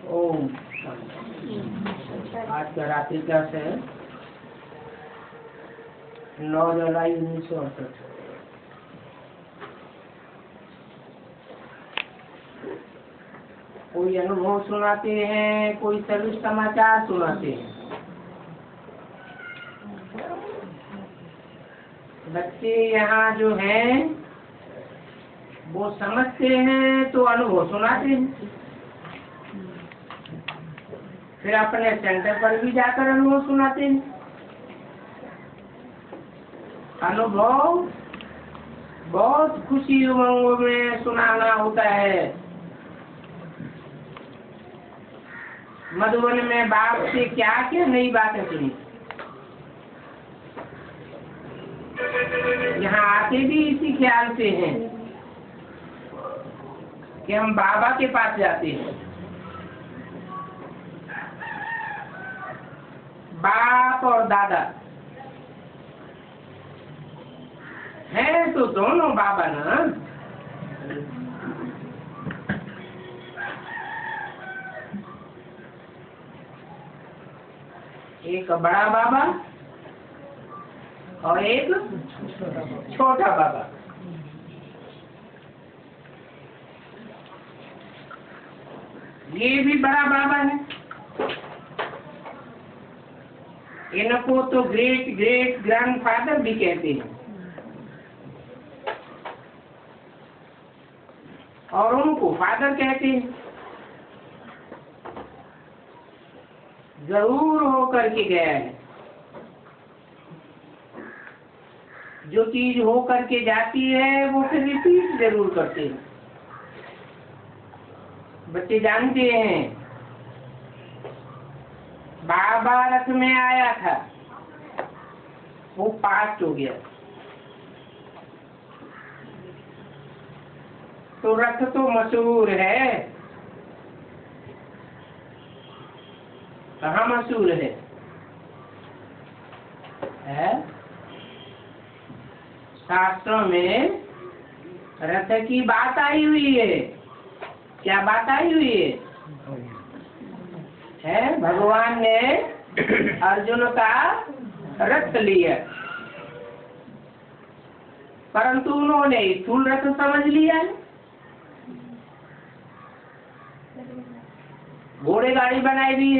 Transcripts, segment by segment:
ओम। आज का रात्रि क्लास है 9 जुलाई 1968। कोई अनुभव सुनाते हैं, कोई सभी समाचार सुनाते हैं। बच्चे यहाँ जो हैं वो समझते हैं तो अनुभव सुनाते हैं, फिर अपने सेंटर पर भी जाकर अनुभव सुनाते हैं। अनुभव बहुत खुशी उमंग में सुनाना होता है। मधुबन में बाप से क्या क्या नई बातें सुनी। यहाँ आते भी इसी ख्याल से हैं कि हम बाबा के पास जाते हैं। बाप और दादा हैं तो दोनों बाबा ना। एक बड़ा बाबा और एक छोटा बाबा। ये भी बड़ा बाबा है। इनको तो ग्रेट ग्रेट ग्रैंडफादर भी कहते हैं और उनको फादर कहते हैं। जरूर होकर के गया है। जो चीज हो करके जाती है वो फिर रिपीट जरूर करते हैं। बच्चे जानते हैं बाबा रथ में आया था, वो पास्ट हो गया। तो रथ तो मशहूर है। कहाँ मशहूर है? शास्त्रों में रथ की बात आई हुई है। क्या बात आई हुई है? भगवान ने अर्जुन का रथ लिया, परंतु उन्होंने स्थूल रथ समझ लिया। घोड़े गाड़ी बनाई भी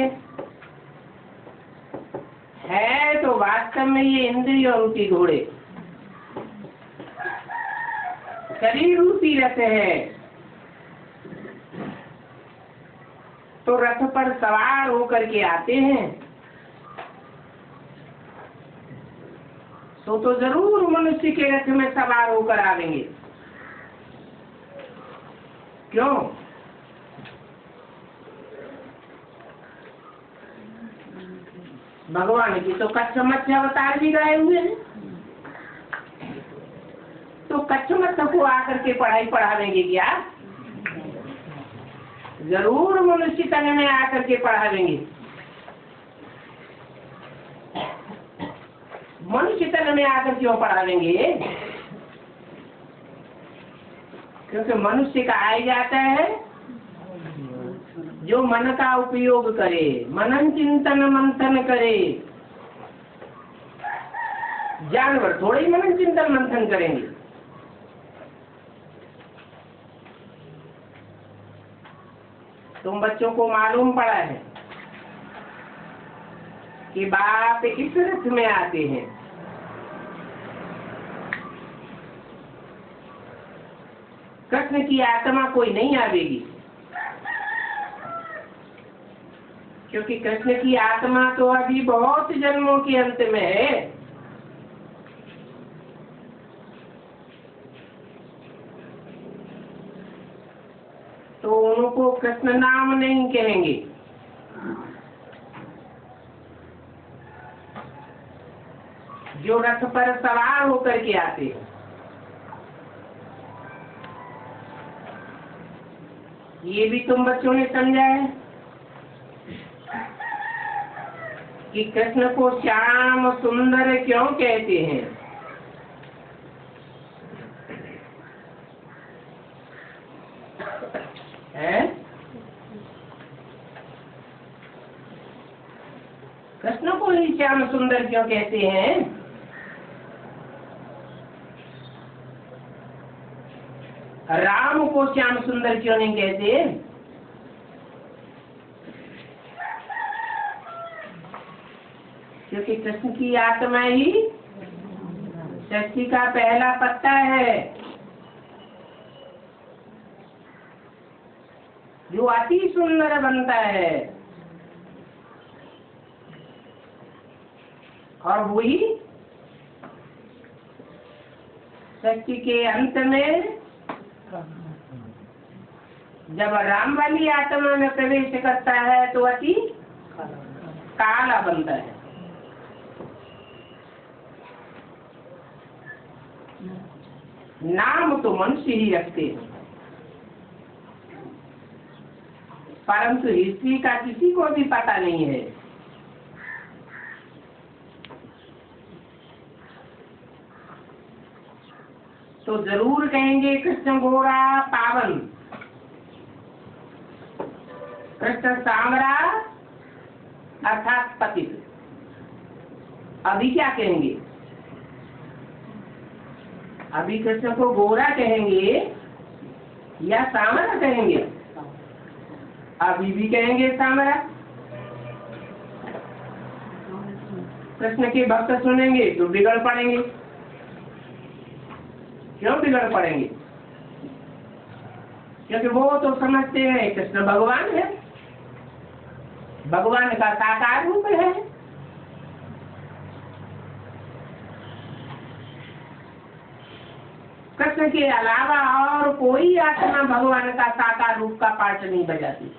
है तो वास्तव में ये इंद्रिय रूपी घोड़े, शरीर रूपी रथ है। तो रथ पर सवार होकर के आते हैं तो जरूर मनुष्य के रथ में सवार होकर आवेंगे। क्यों? भगवान की तो कच्छ मत्स्य अवतार भी गए हुए हैं, तो कच्छ मत्स्य को आकर के पढ़ाई पढ़ावेंगे क्या? जरूर मनुष्य तन में आकर के पढ़ावेंगे। मनुष्य तन में आकर क्यों पढ़ावेंगे? क्योंकि मनुष्य का आ जाता है जो मन का उपयोग करे, मनन चिंतन मंथन करे। जानवर थोड़े ही मनन चिंतन मंथन करेंगे। तुम बच्चों को मालूम पड़ा है कि बाप इस रथ में आते हैं। कृष्ण की आत्मा कोई नहीं आवेगी, क्योंकि कृष्ण की आत्मा तो अभी बहुत जन्मों के अंत में है। तो उनको कृष्ण नाम नहीं कहेंगे। जो रथ पर सवार होकर के आते हैं, ये भी तुम बच्चों ने समझा है कि कृष्ण को श्याम सुंदर क्यों कहते हैं? कृष्ण को ही श्याम सुंदर क्यों कहते हैं? राम को श्याम सुंदर क्यों नहीं कहते? क्योंकि कृष्ण की आत्मा ही सृष्टि का पहला पत्ता है, जो अति सुंदर बनता है, और वही सृष्टि के अंत में जब राम वाली आत्मा में प्रवेश करता है तो अति काला बनता है। नाम तो मनुष्य ही रखते हैं, परंतु हिस्ट्री का किसी को भी पता नहीं है। तो जरूर कहेंगे कृष्ण घोड़ा पावन, कृष्ण सांवरा अर्थात पतित। अभी क्या कहेंगे? अभी कृष्ण को गोरा कहेंगे या सांवरा कहेंगे? अभी भी कहेंगे सांवरा। कृष्ण के भक्त सुनेंगे तो बिगड़ पड़ेंगे। क्यों बिगड़ पड़ेंगे? क्योंकि वो तो समझते हैं कृष्ण भगवान है, भगवान का साकार रूप है। कृष्ण के अलावा और कोई आत्मा भगवान का साकार रूप का पार्ट नहीं बजाती।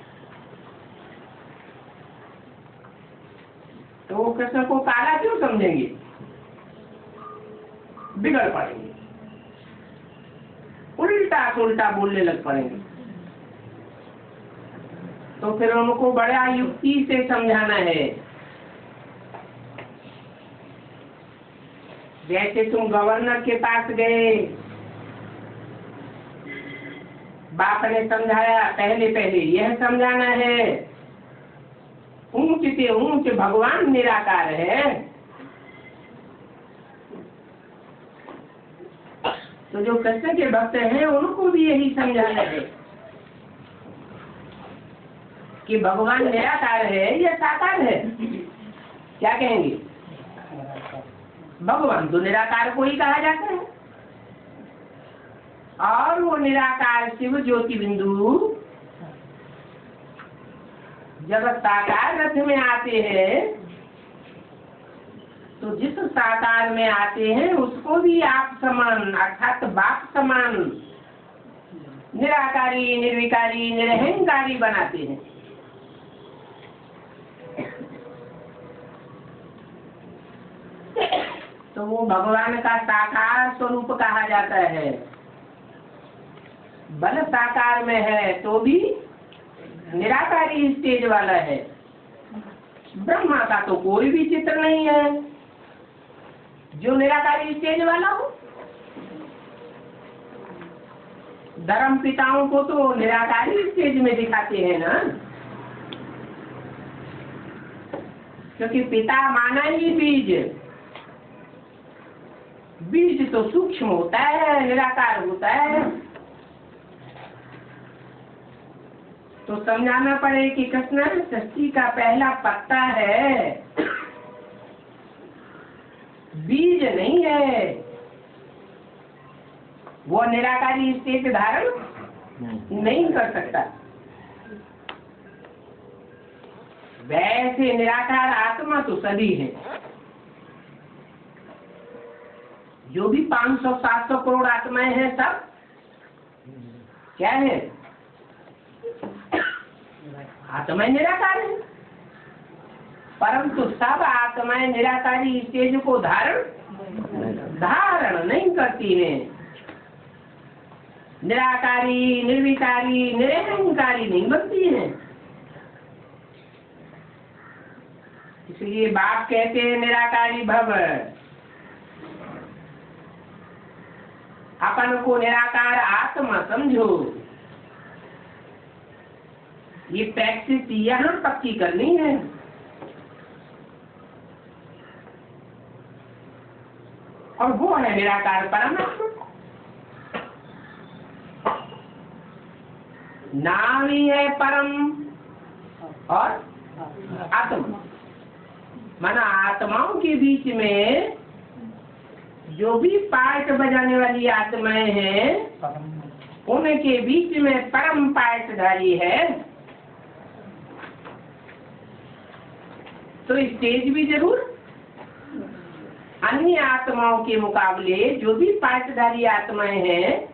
तो वो कृष्ण को काला क्यों समझेंगे? बिगड़ पड़ेंगे, उल्टा सुल्टा बोलने लग पड़ेंगे। तो फिर उनको बड़ा युक्ति से समझाना है। जैसे तुम गवर्नर के पास गए, बाप ने समझाया, पहले यह समझाना है ऊंच से ऊंच भगवान निराकार है। तो जो कृष्ण के भक्त हैं उनको भी यही समझाना है कि भगवान निराकार है या साकार है। क्या कहेंगे? भगवान तो निराकार को ही कहा जाता है, और वो निराकार शिव ज्योति बिंदु जब साकार रथ में आते हैं तो जिस साकार में आते हैं उसको भी आप समान अर्थात बाप समान निराकारी, निर्विकारी, निरहंकारी बनाते हैं। तो वो भगवान का साकार स्वरूप कहा जाता है। बल साकार में है तो भी निराकारी स्टेज वाला है। ब्रह्मा का तो कोई भी चित्र नहीं है जो निराकारी स्टेज वाला हो। धर्म पिताओं को तो निराकारी स्टेज में दिखाते हैं ना, क्योंकि पिता माना ही बीज। बीज तो सूक्ष्म होता है, निराकार होता है। तो समझाना पड़े कि कृष्ण सृष्टि का पहला पत्ता है, बीज नहीं है। वो निराकारी स्टेज धारण नहीं कर सकता। वैसे निराकार आत्मा तो सभी है। जो भी 500-700 करोड़ आत्माएं हैं सब क्या है? आत्माएं निराकार है, परंतु सब आत्माएं निराकारी स्टेज को धारण नहीं करती हैं। निराकारी, निर्विकारी, निरहंकारी नहीं बनती हैं। इसलिए बाप कहते हैं निराकारी भव। अपन को निराकार आत्मा समझो। ये प्रैक्टिस यहाँ पक्की करनी है। है निराकार परमात्मा। नाम ही है परम और आत्मा। माना आत्माओं के बीच में जो भी पाठ बजाने वाली आत्माएं हैं उनके बीच में परम पाठधारी है। तो स्टेज भी जरूर अन्य आत्माओं के मुकाबले जो भी पाठधारी आत्माएं हैं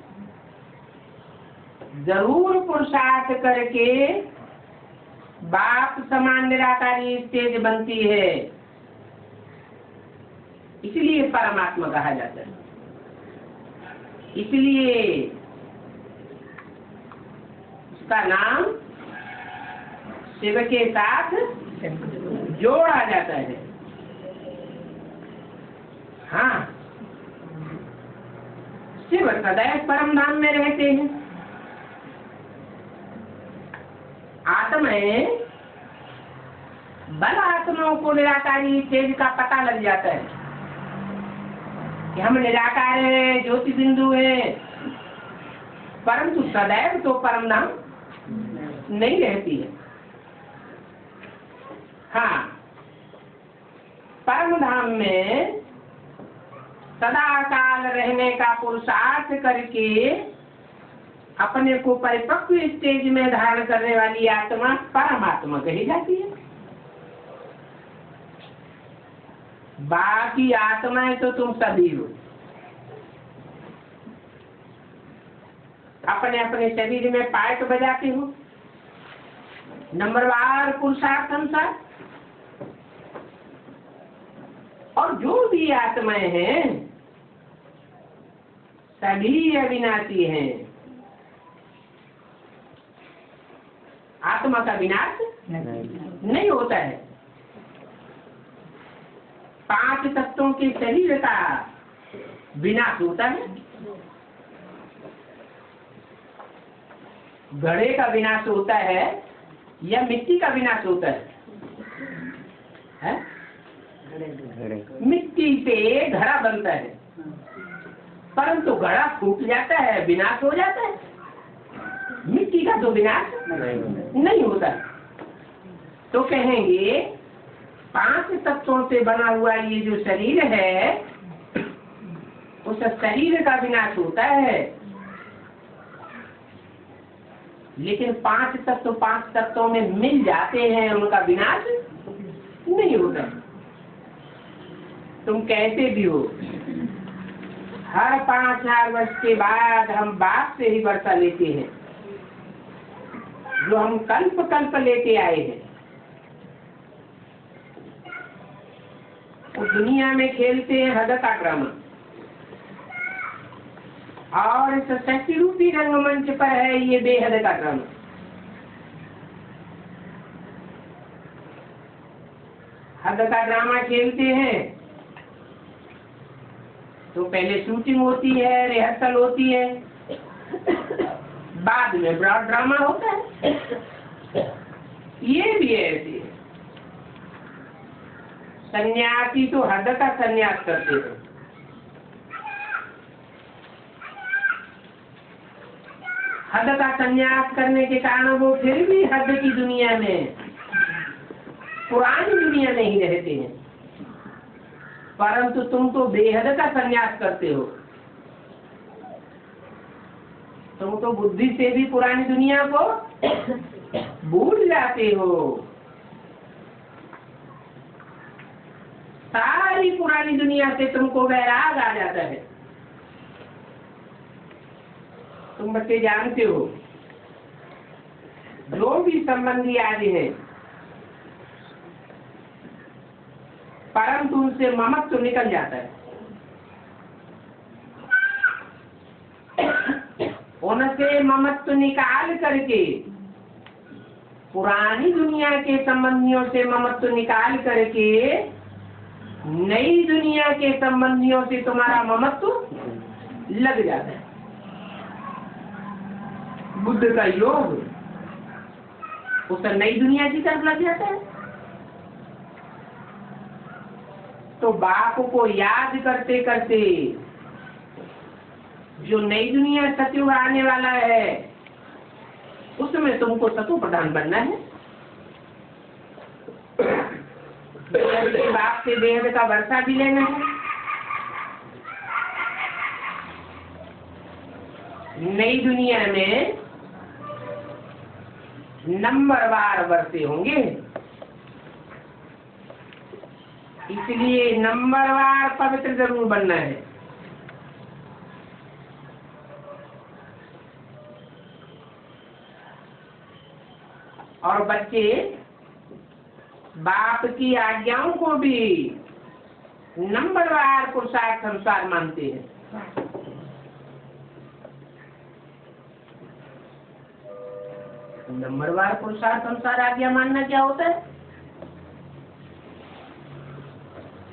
जरूर पुरुषार्थ करके बाप समान निराकारी स्टेज बनती है। इसलिए परमात्मा कहा जाता है। इसलिए उसका नाम शिव के साथ जोड़ा जाता है। हाँ, शिव सदैव परम धाम में रहते हैं। आत्माएं बल आत्माओं को निराकारी तेज का पता लग जाता है कि हम निराकार है, ज्योति बिंदु है, परंतु सदैव तो परम धाम नहीं रहती है। हाँ, परम धाम में सदा काल रहने का पुरुषार्थ करके अपने को परिपक्व स्टेज में धारण करने वाली आत्मा परमात्मा कही जाती है। बाकी आत्माएं तो तुम सभी हो, अपने अपने शरीर में पार्ट बजाते हो नंबरवार पुरुषार्थ अनुसार। और जो भी आत्माएं हैं सभी अविनाशी हैं। आत्मा का विनाश नहीं होता है। 5 तत्वों के शरीर का विनाश होता है, घड़े का विनाश होता है या मिट्टी का विनाश होता है? मिट्टी से घड़ा बनता है, परंतु घड़ा फूट जाता है, विनाश हो जाता है। मिट्टी का तो विनाश नहीं होता। तो कहेंगे 5 तत्वों से बना हुआ ये जो शरीर है उस शरीर का विनाश होता है, लेकिन 5 तत्वों में मिल जाते हैं, उनका विनाश नहीं होता। तुम कैसे भी हो, हर 5000 वर्ष के बाद हम बाप से ही वर्षा लेते हैं जो हम कल्प कल्प लेते आए हैं। तो दुनिया में खेलते हैं हद का ड्रामा, और इस शक्ति रूपी रंगमंच पर है ये बेहद का ड्रामा। हद का ड्रामा खेलते हैं तो पहले शूटिंग होती है, रिहर्सल होती है, बाद में ब्रॉड ड्रामा होता है। ये भी ऐसे सन्यासी तो हद का सन्यास करते हैं। हद का सन्यास करने के कारण वो फिर भी हद की दुनिया में, पुरानी दुनिया में ही रहते हैं, परंतु तुम तो बेहद का सन्यास करते हो। तुम तो बुद्धि से भी पुरानी दुनिया को भूल जाते हो। सारी पुरानी दुनिया से तुमको वैराग आ जाता है। तुम बच्चे जानते हो जो भी संबंधी आदि है परंतु उनसे ममत्व निकल जाता है। उनसे ममत्व निकाल करके पुरानी दुनिया के संबंधियों से ममत्व निकाल करके नई दुनिया के संबंधियों से तुम्हारा ममत्व लग जाता है। बुद्ध का योग उस नई दुनिया की तरफ लग जाता है। तो बाप को याद करते करते जो नई दुनिया सतयुग आने वाला है उसमें तुमको सतु प्रधान बनना है। बाप से देह का वर्षा भी लेना है। नई दुनिया में नंबरवार वर्षे होंगे, इसलिए नंबरवार पवित्र जरूर बनना है। और बच्चे बाप की आज्ञाओं को भी नंबरवार पुरुषार्थ अनुसार मानते हैं। नंबरवार पुरुषार्थ अनुसार आज्ञा मानना क्या होता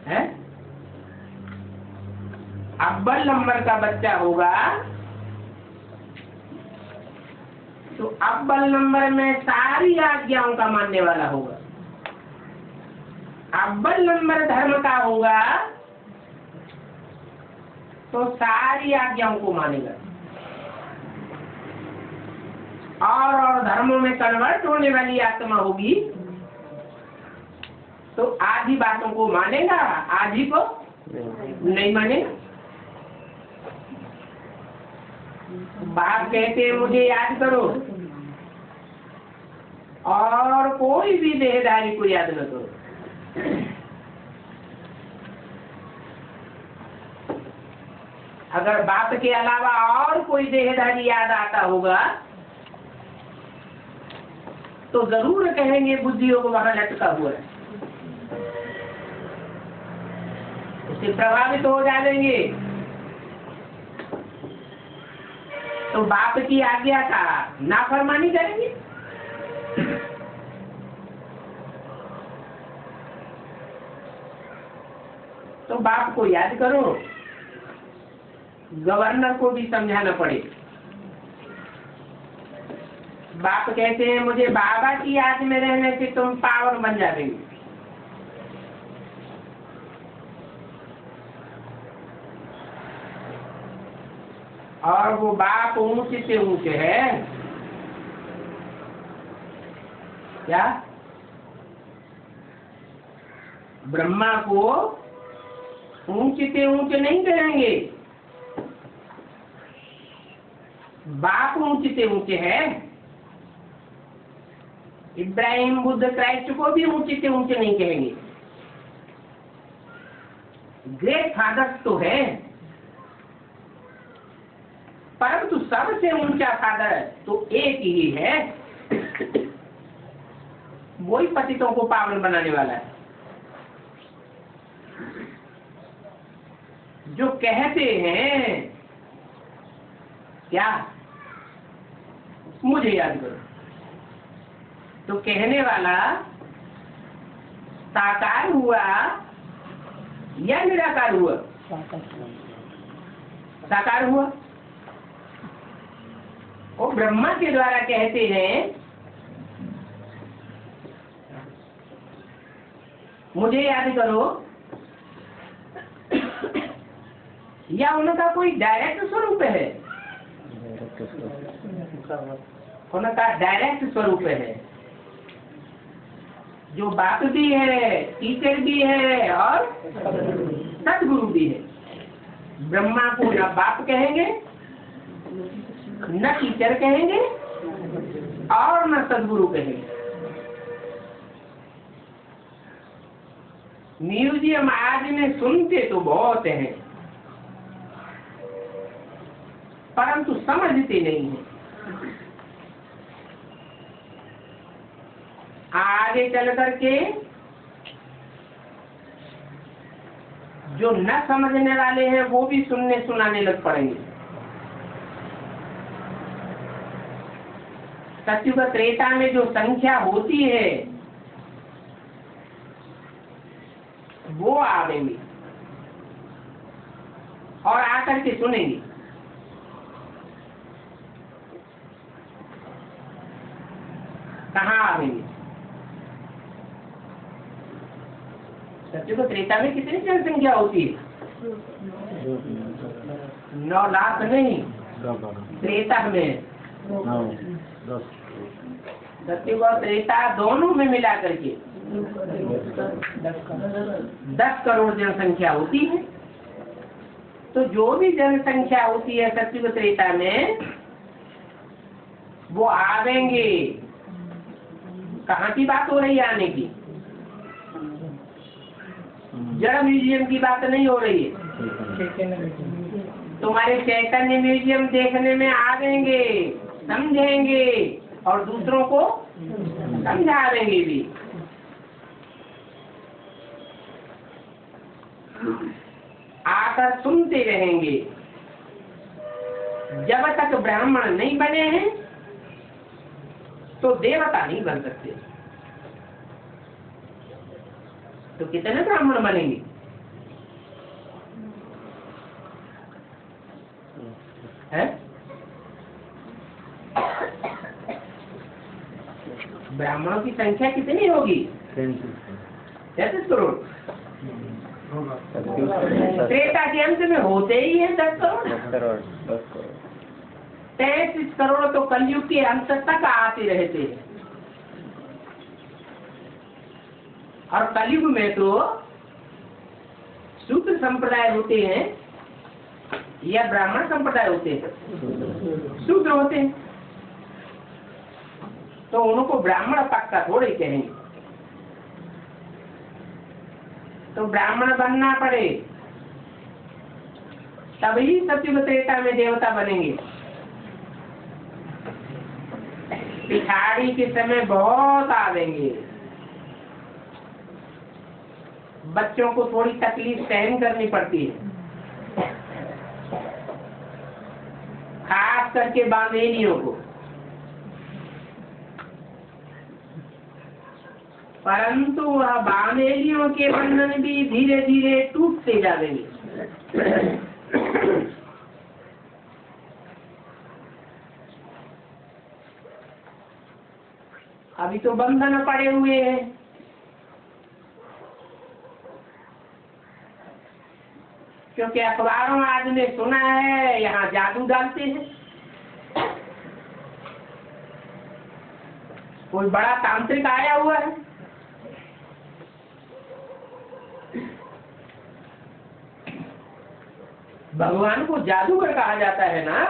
है? अव्वल नंबर का बच्चा होगा तो अव्वल नंबर में सारी आज्ञाओं का मानने वाला होगा। अव्वल नंबर धर्म का होगा तो सारी आज्ञाओं को मानेगा। और धर्मों में कन्वर्ट होने वाली आत्मा होगी तो आधी बातों को मानेगा, आधी को नहीं मानेगा। बाप कहते हैं मुझे याद करो और कोई भी देहधारी को याद न करो। अगर बाप के अलावा और कोई देहधारी याद आता होगा तो जरूर कहेंगे बुद्धियों को वहां लटका हुआ है, उससे प्रभावित हो जाएंगे। तो बाप की आज्ञा का नाफरमानी करेंगे। तो बाप को याद करो, गवर्नर को भी समझाना पड़े। बाप कहते हैं मुझे बाबा की याद में रहने से तुम पावर बन जाएंगे। और वो बाप ऊंचे से ऊंचे है क्या? ब्रह्मा को ऊंचे से ऊंचे नहीं करेंगे, बाप ऊंचे से ऊंचे है। इब्राहिम बुद्ध क्राइस्ट को भी ऊंचे से ऊंचे नहीं कहेंगे। ग्रेट फादर्स तो है परंतु सबसे ऊंचा फादर तो एक ही है, वही पतितों को पावन बनाने वाला है। जो कहते हैं क्या मुझे याद करो, तो कहने वाला साकार हुआ या निराकार हुआ? साकार हुआ। वो ब्रह्मा के द्वारा कहते हैं मुझे याद करो, या उनका कोई डायरेक्ट स्वरूप है? उनका डायरेक्ट स्वरूप है, जो बाप भी है, टीचर भी है और सदगुरु भी है। ब्रह्मा को न बाप कहेंगे, न टीचर कहेंगे और न सदगुरु कहेंगे। म्यूजियम आज में सुनते तो बहुत हैं परंतु समझते नहीं है। आगे चल करके जो न समझने वाले हैं वो भी सुनने सुनाने लग पड़ेंगे। सत्युग त्रेता में जो संख्या होती है वो आवेंगे और आकर के सुनेंगे। कहाँ आवेंगे? सत्युग त्रेता में कितनी जनसंख्या होती है? 9 लाख नहीं, त्रेता में 10 और त्रेता दोनों में मिला करके 10 करोड़ जनसंख्या होती है। तो जो भी जनसंख्या होती है सत्युग त्रेता में, वो आवेंगे। कहाँ की बात हो रही है आने की? जड़ म्यूजियम की बात नहीं हो रही है। तुम्हारे चैतन्य म्यूजियम देखने में आवेंगे, समझेंगे और दूसरों को समझावेंगे भी। आकर सुनते रहेंगे। जब तक ब्राह्मण नहीं बने हैं तो देवता नहीं बन सकते। तो कितने ब्राह्मण बनेंगे? है? ब्राह्मणों की संख्या कितनी होगी? 33 करोड़। त्रेता के अंत में होते ही है 10 करोड़। 33 करोड़ तो कलयुग के अंत तक आते रहते हैं। और कलयुग में तो शूद्र संप्रदाय होते हैं या ब्राह्मण संप्रदाय होते हैं? शूद्र होते हैं। तो उनको ब्राह्मण पक्का थोड़े कहेंगे। तो ब्राह्मण बनना पड़े तभी सत्युग त्रेता में देवता बनेंगे। पिछाड़ी के समय बहुत आवेंगे। बच्चों को थोड़ी तकलीफ सहन करनी पड़ती है, खास करके बांधेलियों को। परंतु वह बांधेलियों के बंधन भी धीरे धीरे टूटते जाएंगे। अभी तो बंधन पड़े हुए हैं। क्योंकि अखबारों में आज ने सुना है यहाँ जादू डालते हैं। कोई बड़ा तांत्रिक आया हुआ है। भगवान को जादूगर कहा जाता है ना।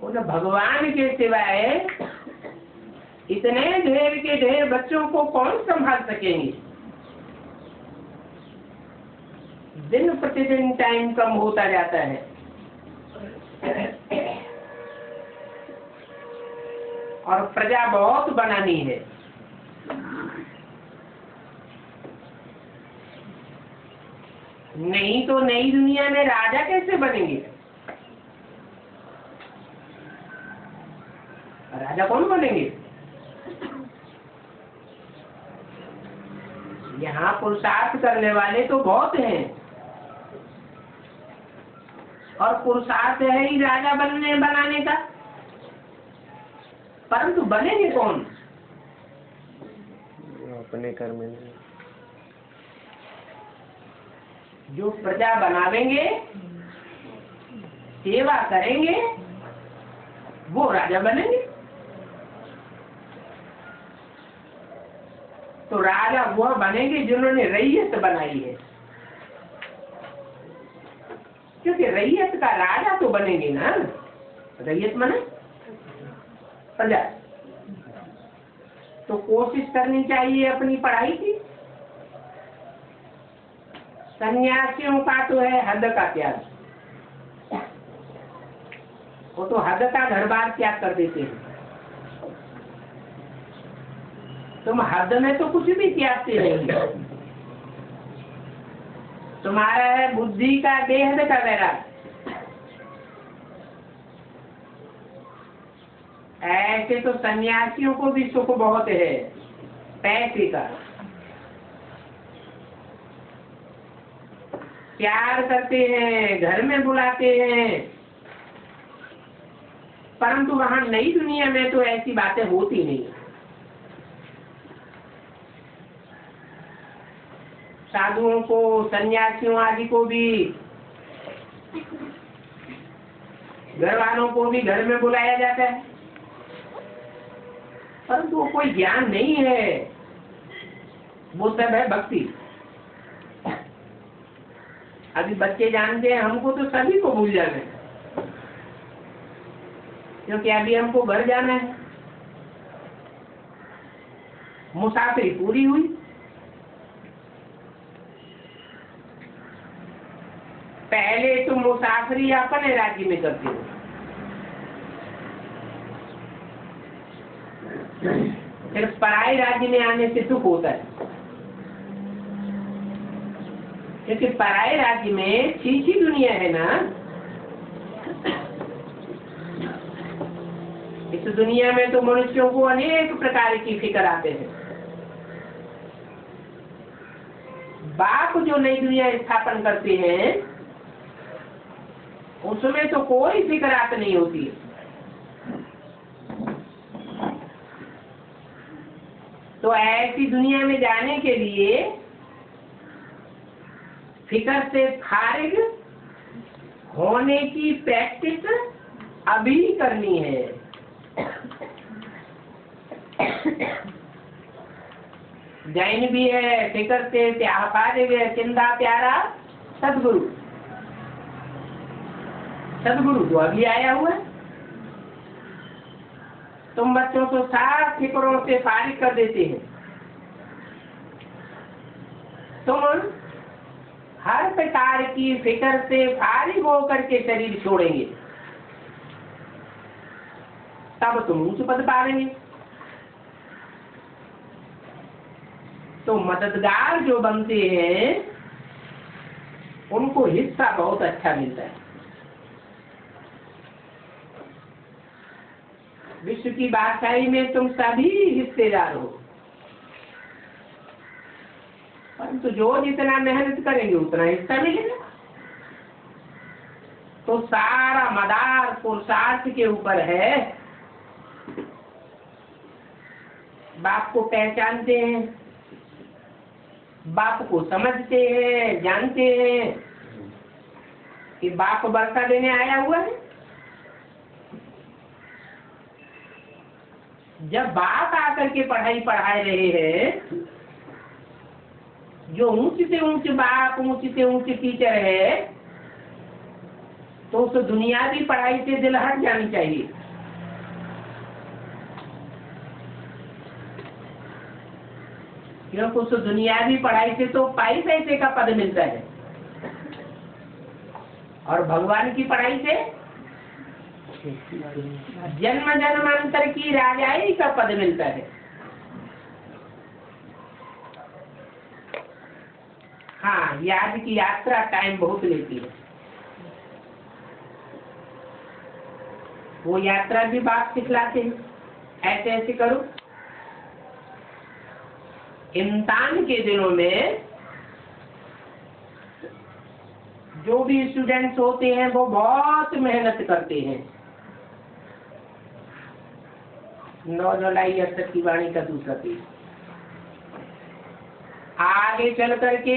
उन भगवान के सिवाय इतने ढेर के ढेर बच्चों को कौन संभाल सकेंगे? दिन प्रतिदिन टाइम कम होता जाता है। और प्रजा बहुत बनानी है। नहीं तो नई दुनिया में राजा कैसे बनेंगे? राजा कौन बनेंगे? यहाँ पुरुषार्थ करने वाले तो बहुत हैं और पुरुषार्थ है ही राजा बनाने का। परंतु बनेंगे कौन? अपने कर्म में जो प्रजा बनावेंगे, सेवा करेंगे, वो राजा बनेंगे। तो राजा वह बनेंगे जिन्होंने रैयत बनाई है। क्योंकि रैयत का राजा तो बनेंगे ना। रैयत माने प्रजा। तो कोशिश करनी चाहिए अपनी पढ़ाई की। सन्यासियों का तो है हद का त्याग। वो तो हद का घर बार त्याग कर देते हैं। तुम हद में तो कुछ भी त्यागते नहीं। तुम्हारा है बुद्धि का बेहद का वैराग। ऐसे तो सन्यासियों को भी सुख बहुत है पैसे का। प्यार करते हैं, घर में बुलाते हैं। परंतु वहां नई दुनिया में तो ऐसी बातें होती नहीं। साधुओं को, सन्यासियों आदि को भी, घर वालों को भी घर में बुलाया जाता है, परंतु वो कोई ज्ञान नहीं है, वो सब है भक्ति। अभी बच्चे जानते हैं, हमको तो सभी को भूल जाना है, क्योंकि अभी हमको घर जाना है। मुसाफिरी पूरी हुई, पहले तुम मुसाफिरी अपने राज्य में करते हो, फिर पराये राज्य में आने से दुख होता है, क्योंकि पराये राज्य में छीछी दुनिया है ना। इस दुनिया में तो मनुष्यों को अनेक प्रकार की फिक्र आते हैं। बाप जो नई दुनिया स्थापन करते हैं उसमें तो कोई फिक्रात नहीं होती है। तो ऐसी दुनिया में जाने के लिए फिक्र से फारिग होने की प्रैक्टिस अभी करनी है। जैन भी है, फिक्र से फारिग चिंता प्यारा सदगुरु, सदगुरु जो अभी आया हुआ है। तुम बच्चों को साफ फिक्रों से फारिग कर देते हैं, तुम हर प्रकार की फिक्र से फारिग होकर के शरीर छोड़ेंगे, तब तुम ऊंच पद पाएंगे। तो मददगार जो बनते हैं उनको हिस्सा बहुत अच्छा मिलता है। विश्व की बादशाही में तुम सभी हिस्सेदार हो, परंतु जो जितना मेहनत करेंगे उतना हिस्सा मिलेगा। तो सारा मदार पुरुषार्थ के ऊपर है। बाप को पहचानते हैं, बाप को समझते हैं, जानते हैं कि बाप वर्षा देने आया हुआ है। जब बाप आकर के पढ़ाई पढ़ाए रहे हैं, जो ऊंच से ऊंच बाप, ऊंच से ऊंच टीचर है, तो उस दुनियावी पढ़ाई से दिल हट जानी चाहिए। क्योंकि उस दुनियावी पढ़ाई से तो पाई पैसे का पद मिलता है, और भगवान की पढ़ाई से जन्म जन्मांतर की राजाई का पद मिलता है। हाँ, याद की यात्रा टाइम बहुत लेती है। वो यात्रा भी बाप सिखलाते हैं, ऐसे ऐसे करो। इम्तिहान के दिनों में जो भी स्टूडेंट्स होते हैं वो बहुत मेहनत करते हैं। 9 जुलाई 68 की वाणी का दूसरा पेज। आगे चल करके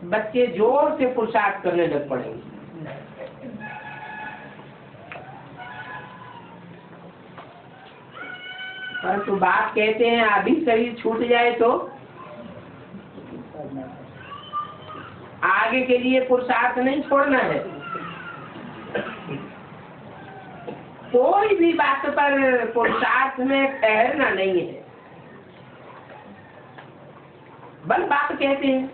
बच्चे जोर से पुरुषार्थ करने लग पड़ेंगे। परंतु बाप कहते हैं अभी शरीर छूट जाए तो आगे के लिए पुरुषार्थ नहीं छोड़ना है। कोई भी बात पर पुरुषार्थ में ठहरना नहीं है। बस बाप कहते हैं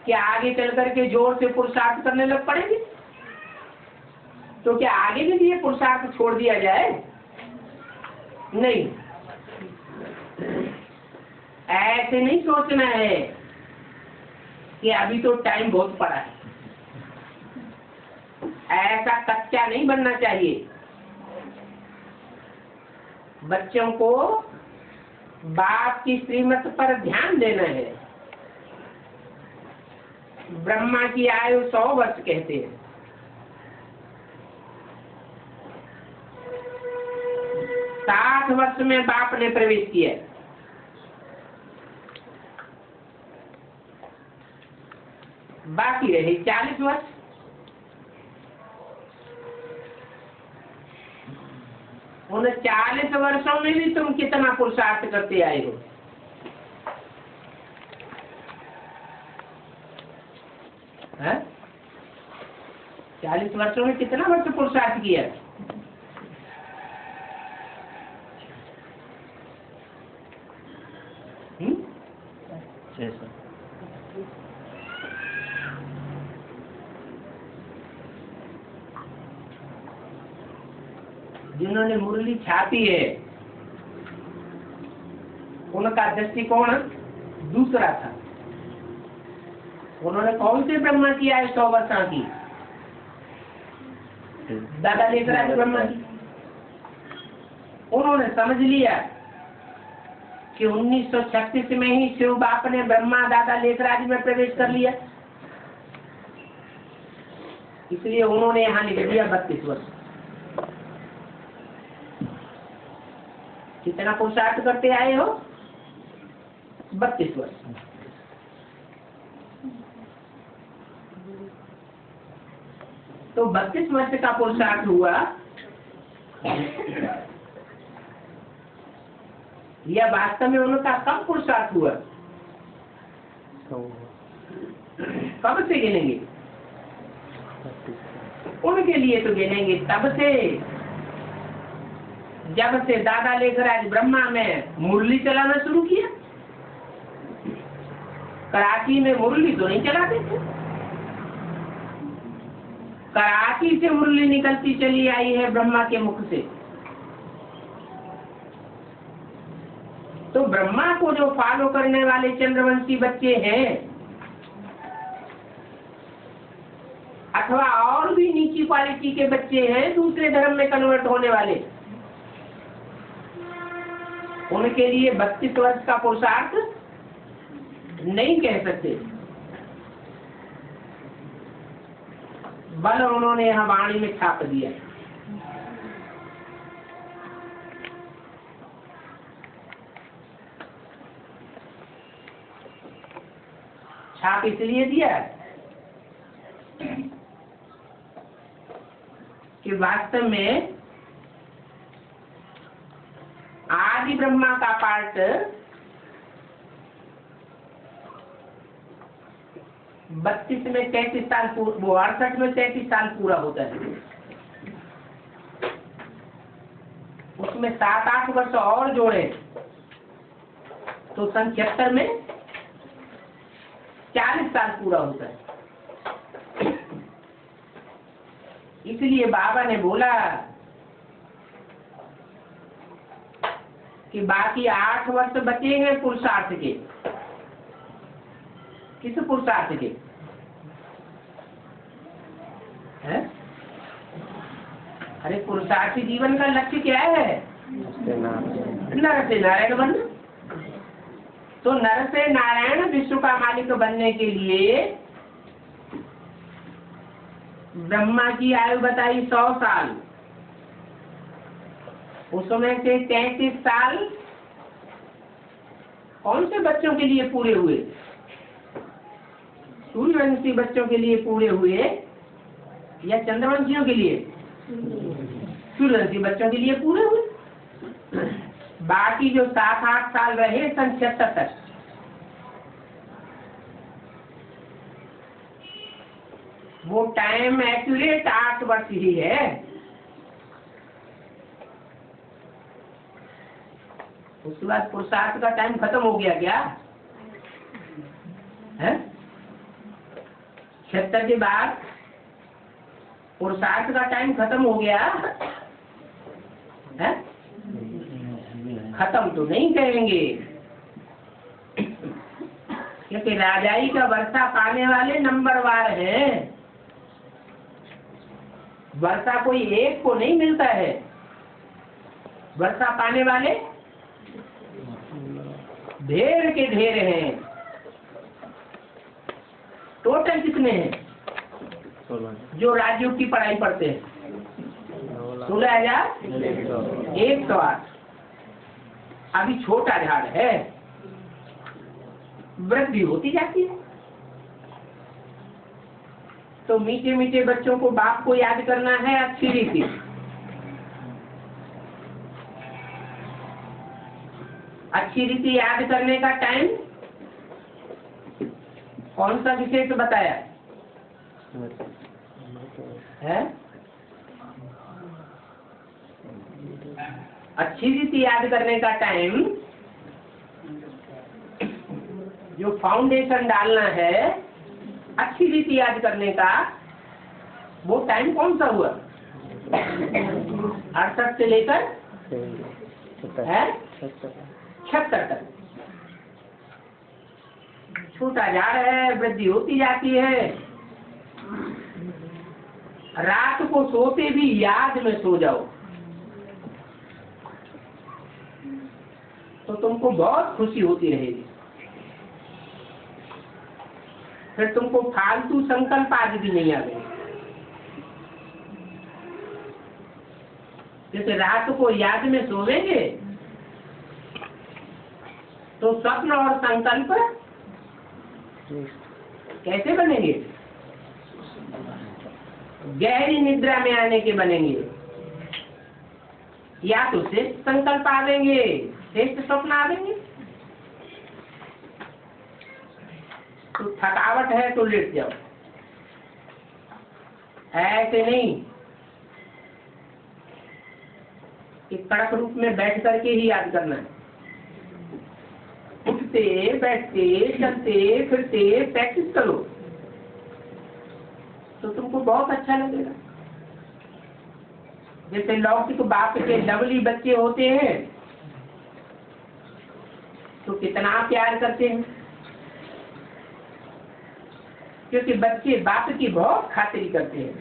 कि आगे चल करके जोर से पुरुषार्थ करने लग पड़ेंगे, तो क्या आगे के लिए पुरुषार्थ छोड़ दिया जाए? नहीं, ऐसे नहीं सोचना है कि अभी तो टाइम बहुत पड़ा है। ऐसा कच्चा नहीं बनना चाहिए। बच्चों को बाप की श्रीमत पर ध्यान देना है। ब्रह्मा की आयु 100 वर्ष कहते हैं। 60 वर्ष में बाप ने प्रवेश किया, बाकी रहे 40 वर्ष। उन 40 वर्षों में भी तुम कितना पुरुषार्थ करते आए हो? है? 40 वर्षों में कितना वर्ष पुरुषार्थ किया? जिन्होंने मुरली छापी है उनका दृष्टिकोण दूसरा था। उन्होंने कौन से ब्रह्मा किया है 100 वर्षा की? दादा लेखराज ब्रह्मा की। उन्होंने समझ लिया कि 1936 में ही शिव बाप ने ब्रह्मा दादा लेखराज में प्रवेश कर लिया, इसलिए उन्होंने यहाँ लिख दिया 32 वर्ष। कितना पुरुषार्थ करते आए हो? 32 वर्ष। तो 32 वर्ष का पुरुषार्थ हुआ या वास्तव में उनका कब पुरुषार्थ हुआ? कब से गिनेंगे? उनके लिए तो गिनेंगे तब से जब से दादा लेखराज ब्रह्मा में मुरली चलाना शुरू किया। कराची में मुरली तो नहीं चलाते थे, कराची से मुरली निकलती चली आई है ब्रह्मा के मुख से। तो ब्रह्मा को जो फॉलो करने वाले चंद्रवंशी बच्चे हैं अथवा और भी नीची क्वालिटी के बच्चे हैं दूसरे धर्म में कन्वर्ट होने वाले, उनके लिए 32 वर्ष का पुरुषार्थ नहीं कह सकते। बल उन्होंने यह वाणी में छाप दिया। छाप इसलिए दिया कि वास्तव में आदि ब्रह्मा का पार्ट 32 में 33 साल 68 में 33 साल पूरा होता है। उसमें 7-8 वर्ष और जोड़े तो सन 76 में 40 साल पूरा होता है। इसलिए बाबा ने बोला कि बाकी 8 वर्ष बचे हैं पुरुषार्थ के। किस पुरुषार्थ के? है? अरे पुरुषार्थी जीवन का लक्ष्य क्या है? नर से नारायण बनना। तो नर से नारायण विश्व का मालिक बनने के लिए ब्रह्मा की आयु बताई 100 साल, उसमें से 33 साल कौन से बच्चों के लिए पूरे हुए? सूर्यवंशी बच्चों के लिए पूरे हुए या चंद्रवंशियों के लिए? सूर्यवंशी बच्चों के लिए पूरे हुए। बाकी जो 7-8 साल रहे सन 76 तक, वो टाइम एक्यूरेट 8 वर्ष ही है। उसके बाद पुरुषार्थ का टाइम खत्म हो गया क्या है? 76 के बाद पुरुषार्थ का टाइम खत्म हो गया है? खत्म तो नहीं करेंगे, क्योंकि राजाई का वर्षा पाने वाले नंबरवार हैं। वर्षा कोई एक को नहीं मिलता है, वर्षा पाने वाले ढेर के ढेर हैं। टोटल कितने हैं जो राजयोग की पढ़ाई पढ़ते हैं? 16,108। अभी छोटा झाड़ है, वृद्धि होती जाती है। तो मीठे मीठे बच्चों को बाप को याद करना है अच्छी रीति। अच्छी रीति याद करने का टाइम कौन सा विशेष बताया है? अच्छी रीति याद करने का टाइम, जो फाउंडेशन डालना है अच्छी रीति याद करने का, वो टाइम कौन सा हुआ? 68 से लेकर 76 तक। छूटा जा रहा है, वृद्धि होती जाती है। रात को सोते भी याद में सो जाओ तो तुमको बहुत खुशी होती रहेगी। फिर तुमको फालतू संकल्प आदि भी नहीं आएंगे। जैसे रात को याद में सोवेंगे तो स्वप्न और संकल्प कैसे बनेंगे? गहरी निद्रा में आने के बनेंगे। या तो श्रेष्ठ संकल्प आवेंगे, श्रेष्ठ स्वप्न आवेंगे। तो थकावट है तो लेट जाओ, ऐसे नहीं कि कड़क रूप में बैठ करके ही याद करना है। उठते बैठते चलते फिरते प्रैक्टिस करो तो तुमको बहुत अच्छा लगेगा। जैसे लौकिक बाप के लवली बच्चे होते हैं तो कितना प्यार करते हैं, क्योंकि बच्चे बाप की बहुत खातिरी करते हैं।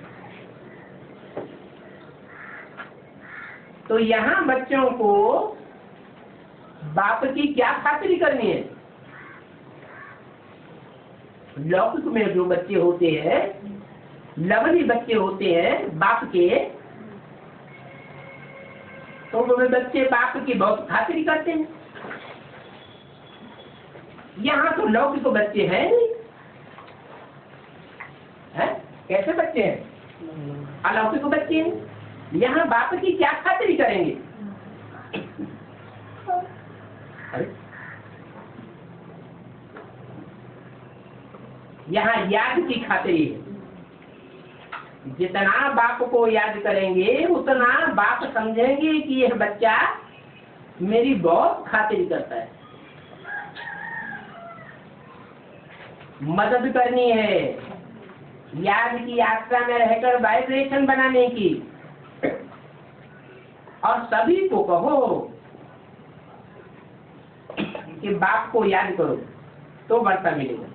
तो यहाँ बच्चों को बाप की क्या खातिरी करनी है? लौकिक में जो बच्चे होते हैं, लवली बच्चे होते हैं बाप के, तो वो बच्चे बाप की बहुत खातिरी करते हैं। यहाँ तो लौकिक बच्चे हैं नहीं, है? कैसे बच्चे हैं? अलौकिक बच्चे हैं। यहाँ बाप की क्या खातिरी करेंगे? यहाँ याद की खातिरी है। जितना बाप को याद करेंगे उतना बाप समझेंगे कि यह बच्चा मेरी बहुत खातिरी करता है। मदद करनी है, याद की यात्रा में रहकर वाइब्रेशन बनाने की। और सभी को कहो कि बाप को याद करो तो वर्षा मिलेगा।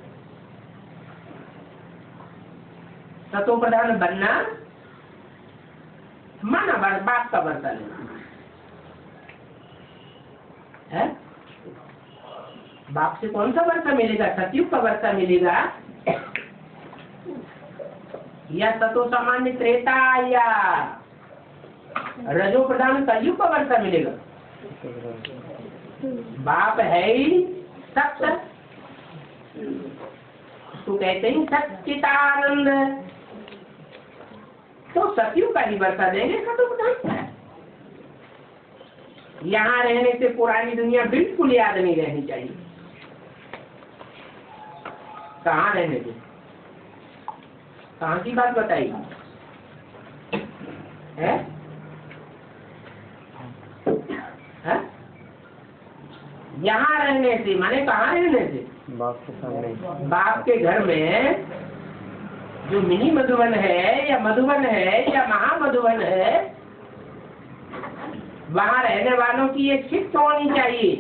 सतो प्रधान बनना माना बाप का वर्षा लेना है। बाप से कौन सा वर्षा मिलेगा? सतयुग का वर्षा मिलेगा या सतो सामान्य त्रेता या रजो प्रधान कलयुग का वर्षा मिलेगा? बाप है ही सत्य, तो कहते ही सच्चिदानंद, तो सतयुग का ही वर्षा देंगे सतो प्रधान। यहाँ रहने से पुरानी दुनिया बिल्कुल याद नहीं रहनी चाहिए। कहाँ रहने से? कहाँ की बात बताई है? यहाँ रहने से माने कहाँ रहने से? बाप के सामने, बाप के घर में जो मिनी मधुबन है या मधुबन है या महामधुबन है, वहाँ रहने वालों की ये शिफ्ट होनी चाहिए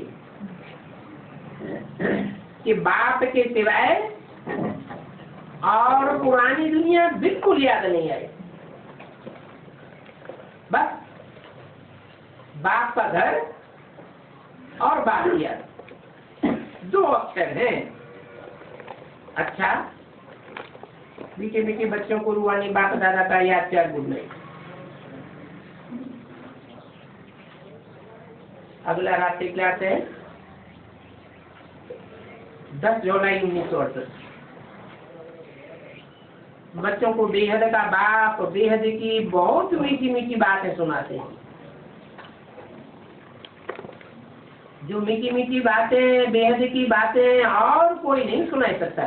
कि बाप के सिवाय और पुरानी दुनिया बिल्कुल याद नहीं आए। बस बाप का घर और बाप की याद, दो अक्षर हैं। अच्छा, मीठे मीठे बच्चों को रुआनी बाप दादा का याद क्या गुड नहीं। अगला रात्रि क्लास है 10 जुलाई 1968। बच्चों को बेहद का बाप, बेहद की बहुत मीठी मीठी बातें सुनाते हैं। जो मीठी मीठी बातें, बेहद की बातें और कोई नहीं सुना सकता।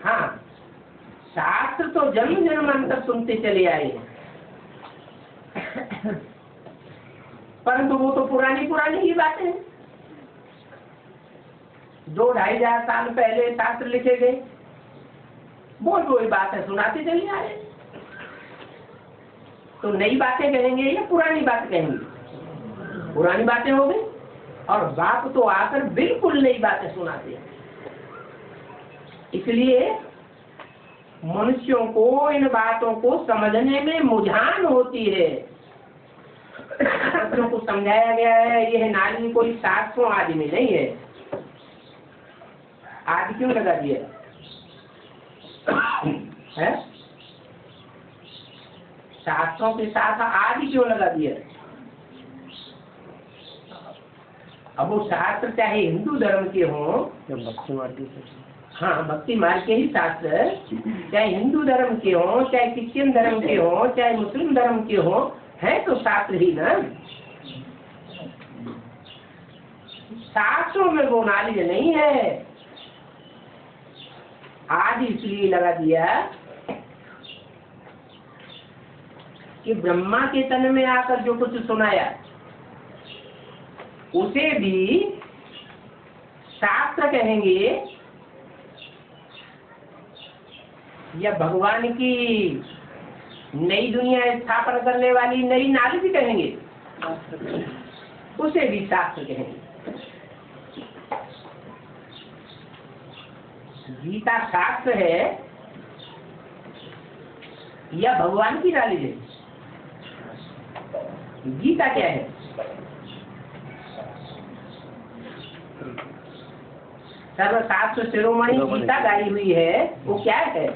हाँ, शास्त्र तो जन्म जन्मांतर सुनते चले आए हैं, परंतु वो तो पुरानी पुरानी ही बातें हैं। 2-2.5 साल पहले शास्त्र लिखे गए, वही बातें सुनाते चले आए। तो नई बातें कहेंगे या पुरानी बात कहेंगे? पुरानी बातें हो गई। और बाप तो आकर बिल्कुल नई बातें सुनाते हैं। इसलिए मनुष्यों को इन बातों को समझने में मुझान होती है। बच्चों को समझाया गया है यह नाली कोई 700 आदि में नहीं है। आदि क्यों लगा दिया है? 700 के साथ आदि क्यों लगा दिया? अब वो शास्त्र चाहे हिंदू धर्म के हों, भक्ति मार्ग, हाँ भक्ति मार्ग के ही शास्त्र, चाहे हिंदू धर्म के हों, चाहे क्रिश्चियन धर्म के हों, चाहे मुस्लिम धर्म के हों, है तो शास्त्र ही ना। शास्त्रों में वो नॉलेज नहीं है। आज इसलिए लगा दिया कि ब्रह्मा के तन में आकर जो कुछ सुनाया उसे भी शास्त्र कहेंगे या भगवान की नई दुनिया स्थापना करने वाली नई नॉलेज कहेंगे, उसे भी शास्त्र कहेंगे। गीता शास्त्र है या भगवान की नॉलेज है? गीता क्या है? सर्वशास्त्र शिरोमणि गीता गाई हुई है, वो क्या है?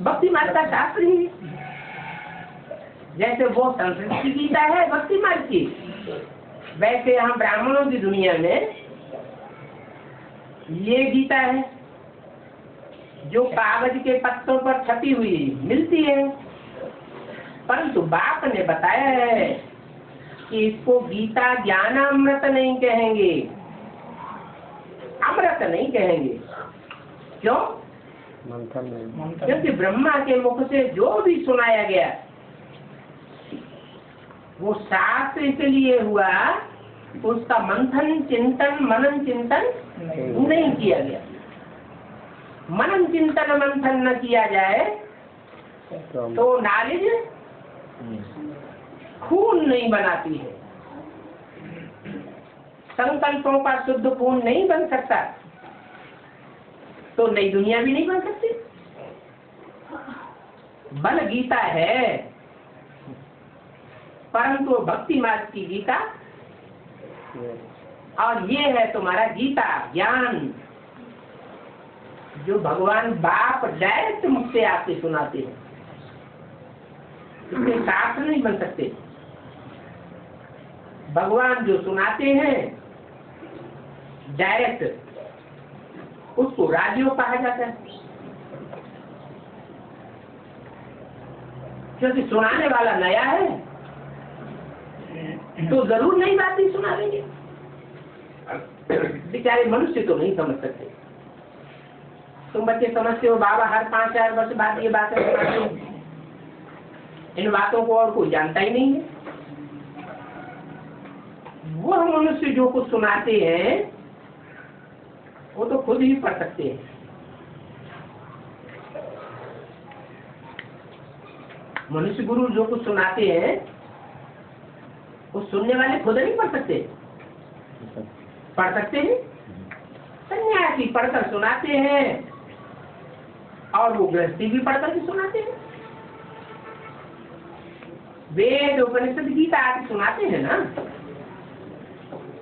भक्ति मार्ग का शास्त्र ही। जैसे वो संस्कृत की गीता है भक्ति मार्ग की, वैसे हम ब्राह्मणों की दुनिया में ये गीता है जो कागज के पत्तों पर छपी हुई मिलती है। परंतु बाप ने बताया है कि इसको गीता ज्ञानामृत नहीं कहेंगे, अमृत नहीं कहेंगे। क्यों? क्योंकि ब्रह्मा के मुख से जो भी सुनाया गया वो शास्त्र इसलिए हुआ, उसका मंथन चिंतन मनन चिंतन नहीं किया गया। मनन चिंतन मंथन न किया जाए तो नॉलेज खून नहीं बनाती है। संकल्पों का शुद्ध खून नहीं बन सकता, तो नई दुनिया भी नहीं बन सकती। बल गीता है, परंतु भक्ति मार्ग की गीता, और ये है तुम्हारा गीता ज्ञान जो भगवान बाप डायरेक्ट मुझसे आपसे सुनाते हैं। इसके शास्त्र नहीं बन सकते। भगवान जो सुनाते हैं डायरेक्ट, उसको राजयोग कहा जाता है। क्योंकि सुनाने वाला नया है तो जरूर नई बात ही सुना देंगे। बेचारे मनुष्य तो नहीं समझ सकते। तुम बच्चे समझते हो बाबा हर 5-4 वर्ष बाद ये बातें सुनाते हैं। इन बातों को और कोई जानता ही नहीं है। वो मनुष्य जो कुछ सुनाते हैं वो तो खुद ही पढ़ सकते हैं। मनुष्य गुरु जो कुछ सुनाते हैं वो सुनने वाले खुद नहीं पढ़ सकते। पढ़ सकते हैं, सन्यासी पढ़कर सुनाते हैं और वो गृहस्थी भी पढ़कर के सुनाते हैं। वेद उपनिषद गीता आदि सुनाते हैं ना,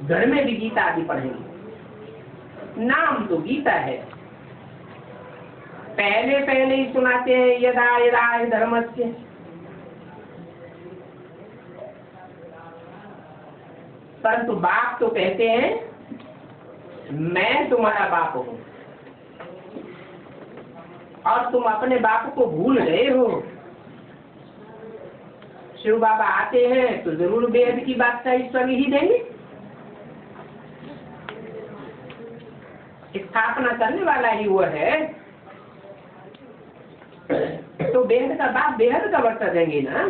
घर में भी गीता आदि पढ़ेंगे। नाम तो गीता है। पहले पहले ही सुनाते हैं यदा यदा धर्मस्य, परंतु बाप तो कहते हैं मैं तुम्हारा बाप हूँ और तुम अपने बाप को भूल गए हो। शिव बाबा आते हैं तो जरूर वेद की बादशाह ईश्वर ही देंगे। स्थापना करने वाला ही वो है, तो वेद का बाप बेहद का वर्षा देंगे ना।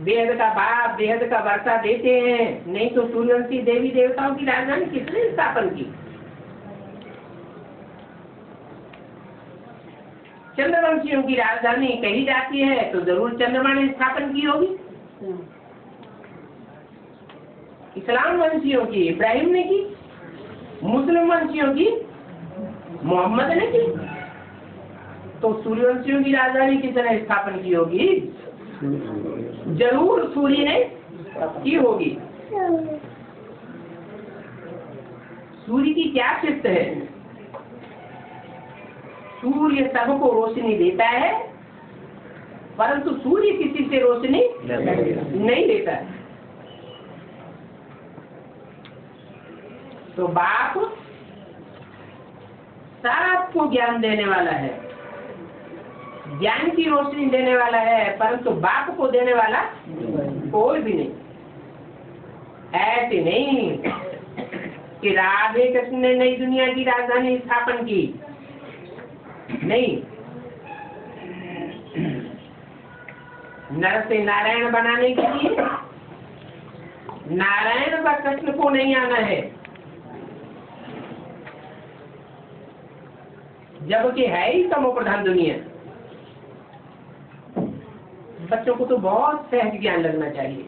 वेद का बाप बेहद का वर्षा देते हैं, नहीं तो सूर्यवंशी देवी देवताओं की राजधानी किसने स्थापन की? चंद्रवंशियों की राजधानी कही जाती है तो जरूर चंद्रमा ने स्थापन की होगी। इस्लाम वंशियों की इब्राहिम ने की, मुस्लिम वंशियों की मोहम्मद ने की, तो सूर्यवंशियों की राजधानी किसने स्थापन की होगी? जरूर सूर्य ने की होगी। सूर्य की क्या शिफ्ट है? सूर्य सबको रोशनी देता है, परंतु सूर्य किसी से रोशनी नहीं देता है। तो बाप सबको ज्ञान देने वाला है, ज्ञान की रोशनी देने वाला है, परंतु बाप को देने वाला कोई भी नहीं। ऐसे नहीं कि राधे कृष्ण ने नई दुनिया की राजधानी स्थापन की, नहीं। नर से नारायण बनाने के लिए नारायण का कृष्ण को नहीं आना है, जबकि है ही तमो प्रधान दुनिया। बच्चों को तो बहुत सहज ज्ञान लगना चाहिए,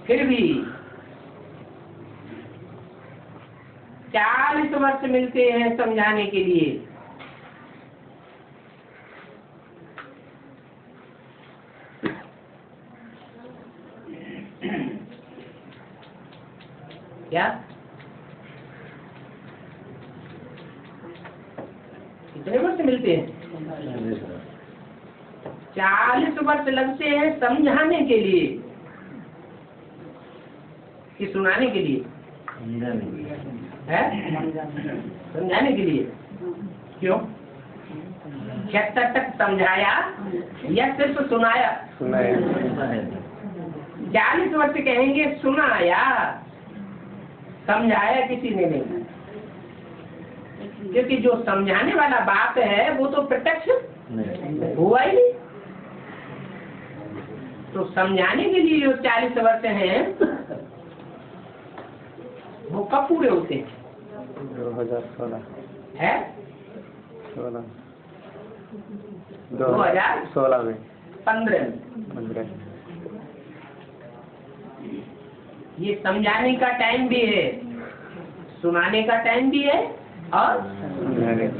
फिर भी 40 वर्ष मिलते हैं समझाने के लिए। क्या कितने वर्ष मिलते हैं? 40 वर्ष लगते हैं समझाने के लिए कि सुनाने के लिए है? समझाने के लिए। क्यों? 76 तक समझाया या सिर्फ सुनाया? 40 वर्ष कहेंगे सुनाया, समझाया किसी ने नहीं। क्योंकि जो समझाने वाला बात है वो तो प्रत्यक्ष हुआ ही नहीं। तो समझाने के लिए जो 40 वर्ष हैं वो कब पूरे होते हैं? 2016 है 2016 में 15 ये समझाने का टाइम भी है, सुनाने का टाइम भी है और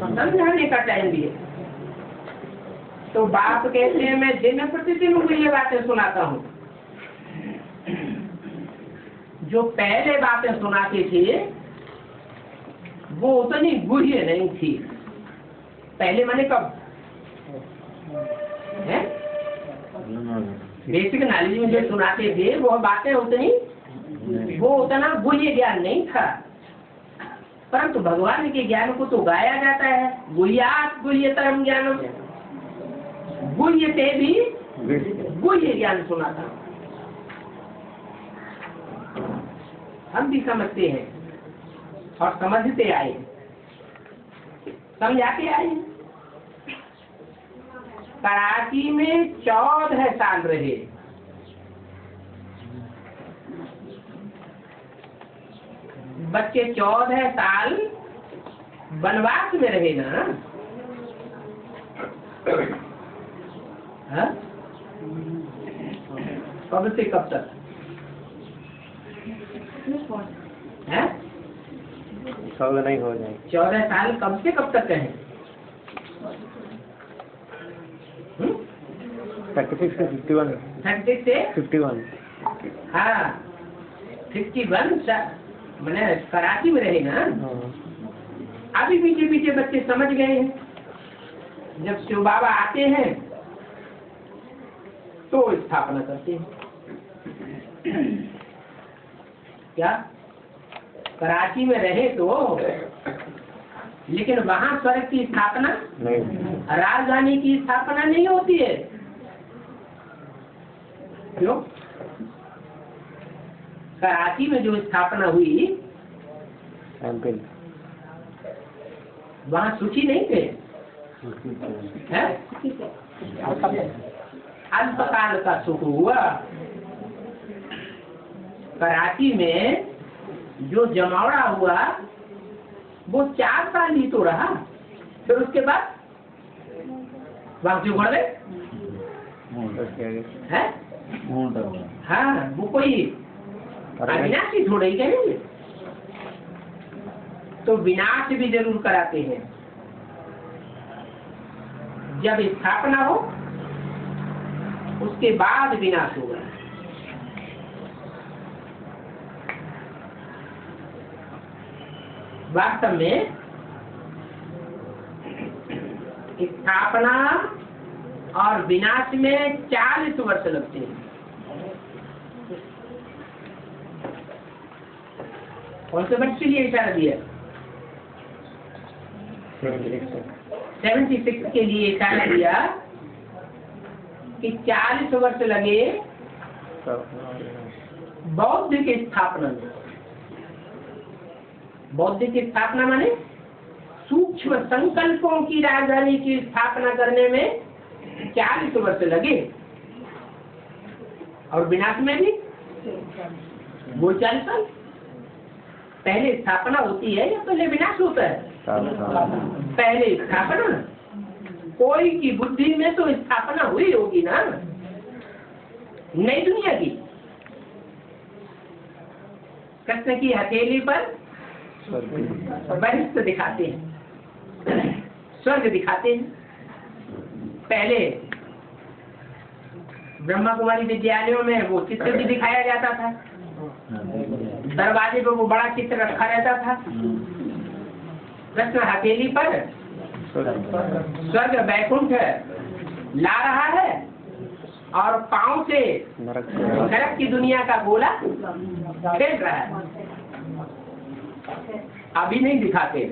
समझाने का टाइम भी है। तो बाप कहते हैं मैं दिन प्रतिदिन उनको ये बातें सुनाता हूँ। जो पहले बातें सुनाते थे वो उतनी गुह्य नहीं थी। पहले मैंने कब है बेसिक नॉलेज में जो सुनाते थे वो बातें उतनी वो उतना गुह्य ज्ञान नहीं था, परंतु भगवान के ज्ञान को तो गाया जाता है। गुह्यात् गुह्यतरम ज्ञानम, गुह्य से भी गुह्य ज्ञान सुनाता। हम भी समझते हैं और समझते आए, समझाते आए। कराची में 14 साल रहे, बच्चे 14 साल वनवास में रहे ना। कब से कब तक है? 14 नहीं हो जाए। 14 साल कब से कब तक है? 36 से 51। 36 से 51। हाँ 51 मैंने कराची में रहे ना। अभी पीछे पीछे बच्चे समझ गए हैं। जब शिव बाबा आते हैं तो स्थापना करते हैं। क्या कराची में रहे तो, लेकिन वहाँ स्वर्ग की स्थापना नहीं। राजधानी की स्थापना नहीं होती है। क्यों? कराची में जो स्थापना हुई एमपी वहाँ सुखी नहीं थे, हैं? अल्पकाल का सुख हुआ। कराची में जो जमावड़ा हुआ वो 4 साल ही तो रहा, फिर उसके बाद वहाँ जो बढ़ गए हैं। हाँ, वो कोई अविनाशी थोड़ा ही कहेंगे, तो विनाश भी जरूर कराते हैं। जब स्थापना हो उसके बाद विनाश होगा। वास्तव में स्थापना और विनाश में 40 वर्ष लगते हैं। कौन से वर्ष के लिए इशारा दिया? 76 के लिए इशारा दिया कि 40 वर्ष लगे बौद्ध की स्थापना में। बौद्ध की स्थापना माने सूक्ष्म संकल्पों की राजधानी की स्थापना करने में 40 वर्ष लगे, और विनाश में भी वो 40 साल। पहले स्थापना होती है या पहले विनाश होता है? पहले स्थापना। कोई की बुद्धि में तो स्थापना हुई होगी ना, नई दुनिया की। कृष्ण की हथेली पर बहिष्ठ दिखाते हैं, स्वर्ग दिखाते हैं। पहले ब्रह्मा कुमारी विद्यालयों में वो चित्र भी दिखाया जाता था, दरवाजे पर वो बड़ा चित्र रखा रहता था। कृष्ण हथेली पर स्वर्ग वैकुंठ ला रहा है और पांव से नरक की दुनिया का गोला खेल रहा है। अभी नहीं दिखाते,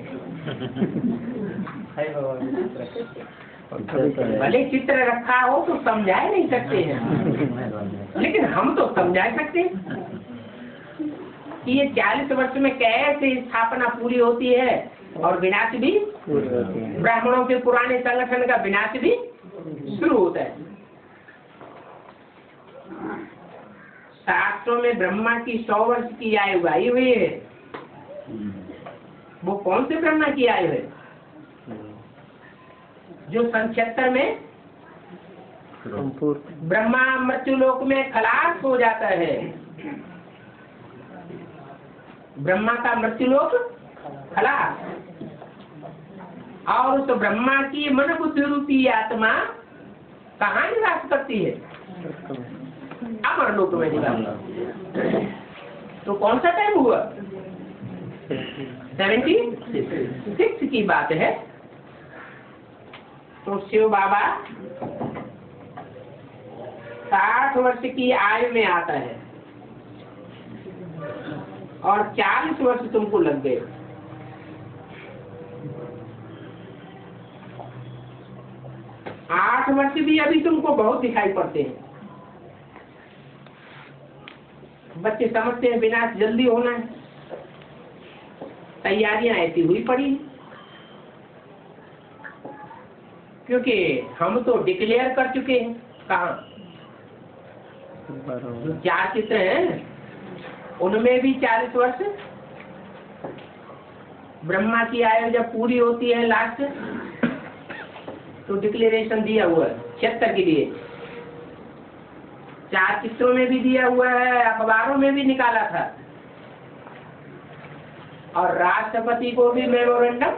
भले चित्र रखा हो तो समझा नहीं सकते हैं, लेकिन हम तो समझा सकते हैं कि ये 40 वर्ष में कैसे स्थापना पूरी होती है और विनाश भी। ब्राह्मणों के पुराने संगठन का विनाश भी शुरू होता है। शास्त्रों में ब्रह्मा की 100 वर्ष की आयु आई हुई है। वो कौन से ब्रह्मा की आयु है? जो 76 में ब्रह्मा मृत्युलोक में खलास हो जाता है। ब्रह्मा का मृत्युलोक खलास, और उस ब्रह्मा की मन बुद्धि रूपी आत्मा कहाँ निवास करती है? अमर लोक में निवास। तो कौन सा टाइम हुआ? 76 की बात है। तो शिव बाबा 60 वर्ष की आयु में आता है और 40 वर्ष तुमको लग गए। आठ वर्ष भी अभी तुमको बहुत दिखाई पड़ते हैं। बच्चे समझते हैं विनाश जल्दी होना है, तैयारियां ऐसी हुई पड़ी, क्योंकि हम तो डिक्लेयर कर चुके हैं। कहाँ? जो 4 चित्र हैं उनमें भी 40 वर्ष। ब्रह्मा की आयु जब पूरी होती है लास्ट, तो डिक्लेरेशन दिया हुआ है 76 के लिए। 4 चित्रों में भी दिया हुआ है, अखबारों में भी निकाला था, और राष्ट्रपति को भी मेमोरेंडम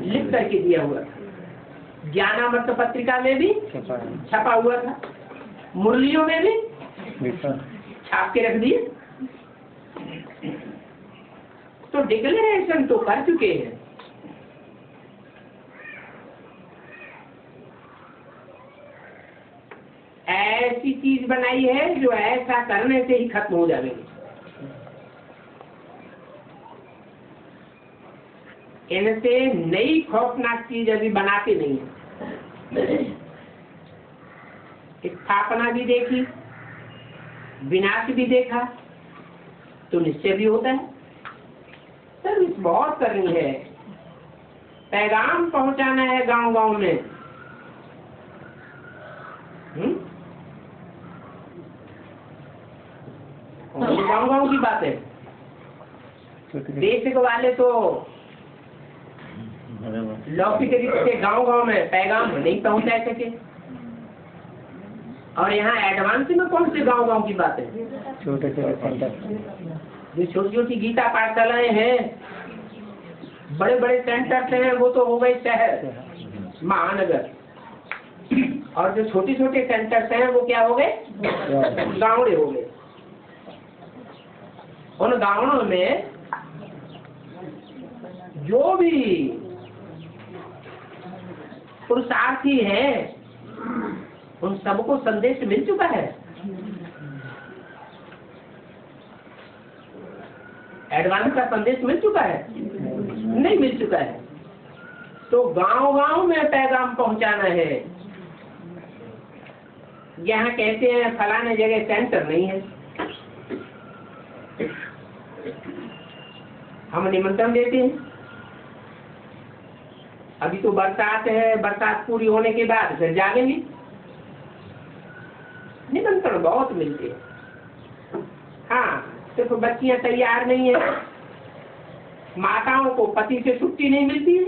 लिख करके दिया हुआ था। ज्ञानामृत पत्रिका में भी छपा हुआ था, मुरलियों में भी छाप के रख दिए। तो डिक्लेरेशन तो कर चुके हैं। ऐसी चीज बनाई है जो ऐसा करने से ही खत्म हो जाएगी। इनसे नई खौफनाक चीज अभी बनाते नहीं है। स्थापना भी देखी, विनाश भी देखा, तो निश्चय भी होता है। सर्विस बहुत करनी है, पैगाम पहुंचाना है गांव गांव में। गांव गांव की बात है। देश वाले तो लौकिक रिश्ते गांव गांव में पैगाम नहीं पहुंचा सके, और यहाँ एडवांस में कौन से गांव गांव की बात है। छोटे छोटे सेंटर, जो छोटी छोटी गीता पाठशालाएं हैं, बड़े बड़े सेंटर्स हैं, वो तो हो गए शहर महानगर, और जो छोटे छोटे सेंटर्स हैं वो क्या हो गए, गाँव हो गए। उन गाँवों में जो भी पुरुषार्थी हैं उन सबको संदेश मिल चुका है। एडवांस का संदेश मिल चुका है, नहीं मिल चुका है। तो गांव गांव में पैगाम पहुंचाना है। यहाँ कहते हैं फलाने जगह सेंटर नहीं है, हम निमंत्रण देते हैं। अभी तो बरसात है, बरसात पूरी होने के बाद फिर जागेंगे। निमंत्रण बहुत मिलते हैं। हाँ, सिर्फ बच्चियां तैयार नहीं है, माताओं को पति से छुट्टी नहीं मिलती है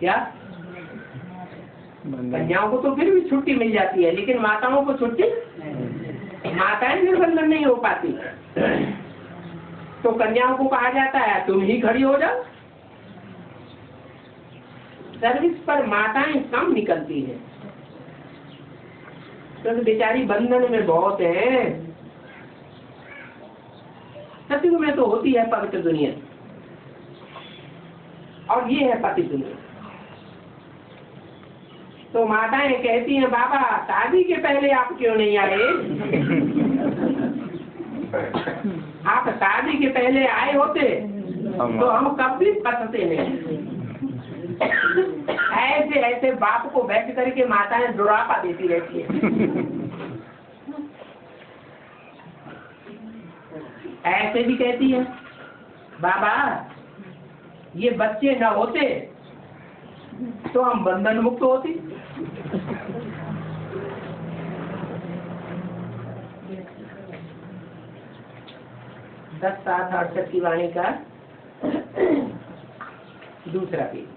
क्या? कन्याओं को तो फिर भी छुट्टी मिल जाती है, लेकिन माताओं को छुट्टी, माताएं निर्बंधन नहीं हो पाती। तो कन्याओं को कहा जाता है तुम ही खड़ी हो जाओ। सर्विस पर माताएं कम निकलती हैं, क्योंकि बेचारी बंधन में बहुत है। सत्युग में तो होती है पवित्र दुनिया, और ये है पति दुनिया। तो माताएं कहती हैं बाबा शादी के पहले आप क्यों नहीं आए? आप शादी के पहले आए होते तो हम कब भी फंसते नहीं। ऐसे ऐसे बाप को बैठ करके माताएं दुरापा देती रहती है। ऐसे भी कहती है बाबा ये बच्चे न होते तो हम बंधन मुक्त होते। दस 7:68 की वाणी का दूसरा पेज।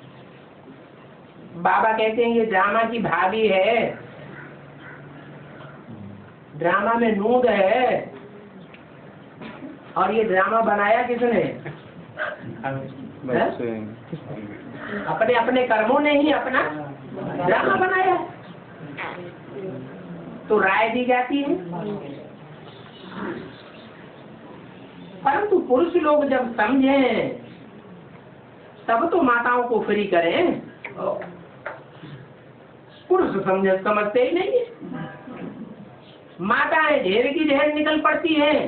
बाबा कहते हैं ये ड्रामा की भाभी है, ड्रामा में नूंद है, और ये ड्रामा बनाया किसने? अपने अपने कर्मों ने ही अपना ड्रामा बनाया। तो राय दी जाती है, परंतु पुरुष लोग जब समझें तब तो माताओं को फ्री करें। पुरुष समझते ही नहीं है। माताएं ढेर की ढेर निकल पड़ती हैं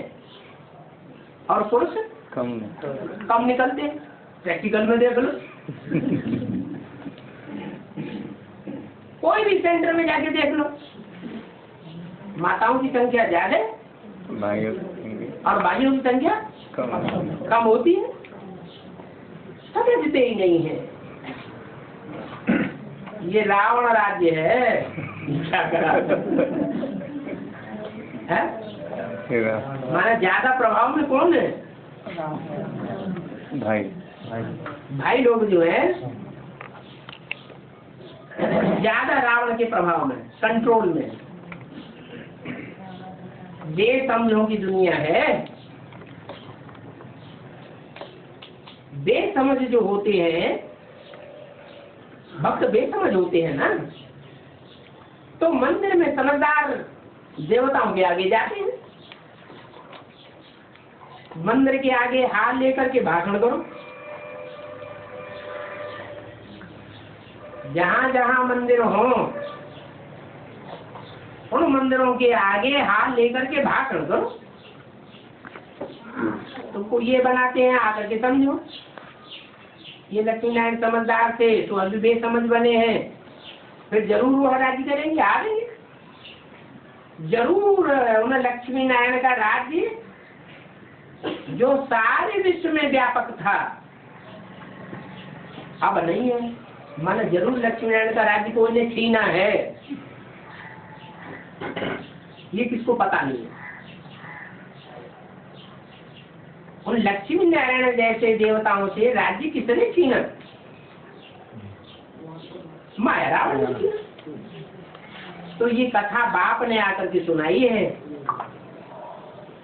और पुरुष कम निकलते हैं। प्रैक्टिकल में देख लो। कोई भी सेंटर में जाके देख लो, माताओं की संख्या ज्यादा है और भाइयों की संख्या कम होती है। समझते ही नहीं है। ये रावण राज्य है, क्या करा है? माना ज्यादा प्रभाव में कौन है? भाई लोग जो है ज्यादा रावण के प्रभाव में, कंट्रोल में। बेसमझों की दुनिया है। बेसमझ जो होते हैं, भक्त बेसमझ होते हैं ना, तो मंदिर में समझदार देवताओं के आगे जाते हैं। मंदिर के आगे हाथ लेकर के भाषण करो। जहाँ जहाँ मंदिर हो उन मंदिरों के आगे हाथ लेकर के भाषण करो। तुमको ये बनाते हैं आकर के समझो। ये लक्ष्मी नारायण समझदार थे तो अभी बेसमझ बने हैं, फिर जरूर वो राज्य करेंगे, आ जाएंगे जरूर। उन्हें लक्ष्मी नारायण का राज्य जो सारे विश्व में व्यापक था अब नहीं है। माना जरूर लक्ष्मी नारायण का राज्य कोई ने छीना है, ये किसको पता नहीं है। उन लक्ष्मी नारायण जैसे देवताओं से राज्य किसने छीना? माया रावण ने छीना। तो ये कथा बाप ने आकर के सुनाई है,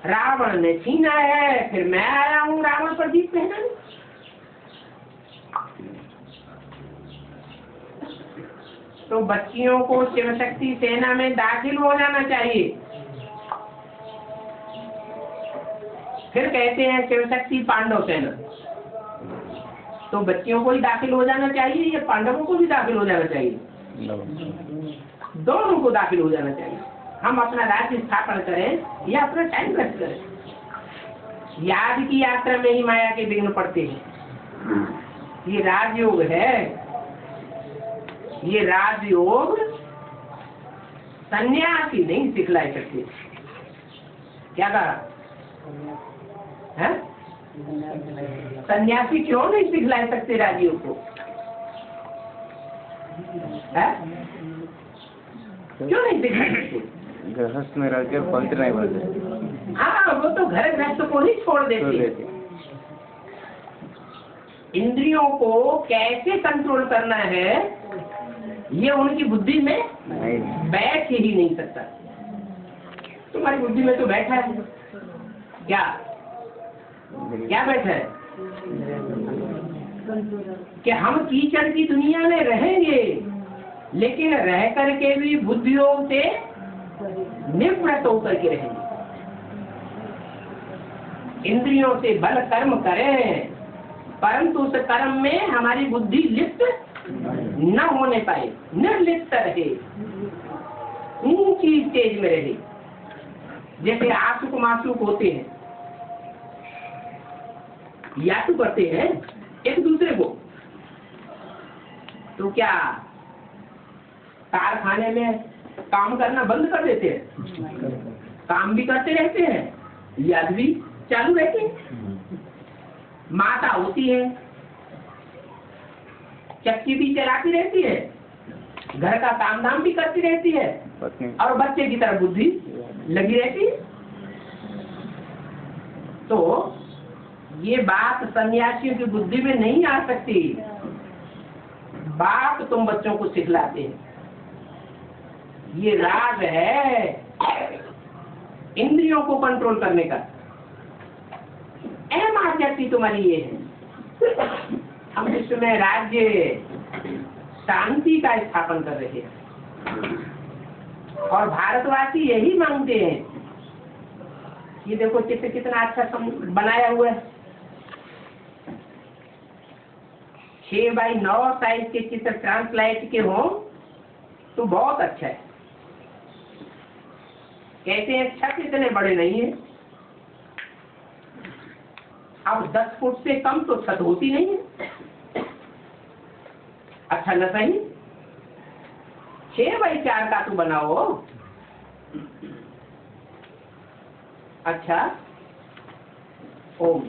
रावण ने छीना है, फिर मैं आया हूँ रावण पर जीत पहनाने। तो बच्चियों को शिव शक्ति सेना में दाखिल हो जाना चाहिए। फिर कहते हैं शिव शक्ति पांडव सेना, तो बच्चियों को ही दाखिल हो जाना चाहिए या पांडवों को भी दाखिल हो जाना चाहिए? दोनों को दाखिल हो जाना चाहिए। हम अपना राज्य स्थापन करें या अपना टाइम वेस्ट करें। याद की यात्रा में ही माया के विघ्न पड़ते हैं। ये राजयोग है, ये राजयोग सन्यासी नहीं सिखला सकते। क्या कहा है? सन्यासी क्यों नहीं सिखला सकते राजयोग को? है? क्यों नहीं सिखला सकते? गृहस्थ में रहकर पवित्र नहीं बनते। हाँ, वो तो घर गृहस्थ को ही छोड़ देते। इंद्रियों को कैसे कंट्रोल करना है ये उनकी बुद्धि में बैठ ही नहीं सकता। तुम्हारी बुद्धि में तो बैठा है। क्या क्या बैठा है? कि हम कीचड़ की दुनिया में रहेंगे, लेकिन रह करके भी बुद्धियों से निवृत्त होकर के रहेंगे। इंद्रियों से बल कर्म करें, परंतु उस कर्म में हमारी बुद्धि लिप्त न होने पाए, निर्लिप्त रहे, ऊंची स्टेज में रहे। जैसे आसुक मासुक होते हैं, यातु करते हैं एक दूसरे को, तो क्या कारखाने में काम करना बंद कर देते हैं? काम भी करते रहते हैं, याद भी चालू रहते हैं। माता होती है, चक्की भी चलाती रहती है, घर का काम धाम भी करती रहती है, और बच्चे की तरफ बुद्धि लगी रहती है। तो ये बात सन्यासियों की बुद्धि में नहीं आ सकती। बाप तुम बच्चों को सिखलाते हैं। ये राज है इंद्रियों को कंट्रोल करने का। अहम आज्ञा तुम्हारी ये है। हम विश्व में राज्य शांति का स्थापन कर रहे हैं, और भारतवासी यही मांगते हैं। ये देखो चित्र कितना अच्छा बनाया हुआ है। 6x9 साइज के चित्र ट्रांसलाइट के हों तो बहुत अच्छा है। कहते हैं छत इतने बड़े नहीं है। अब 10 फुट से कम तो छत होती नहीं है। अच्छा न सही 6x4 का तो बनाओ। अच्छा, ओम।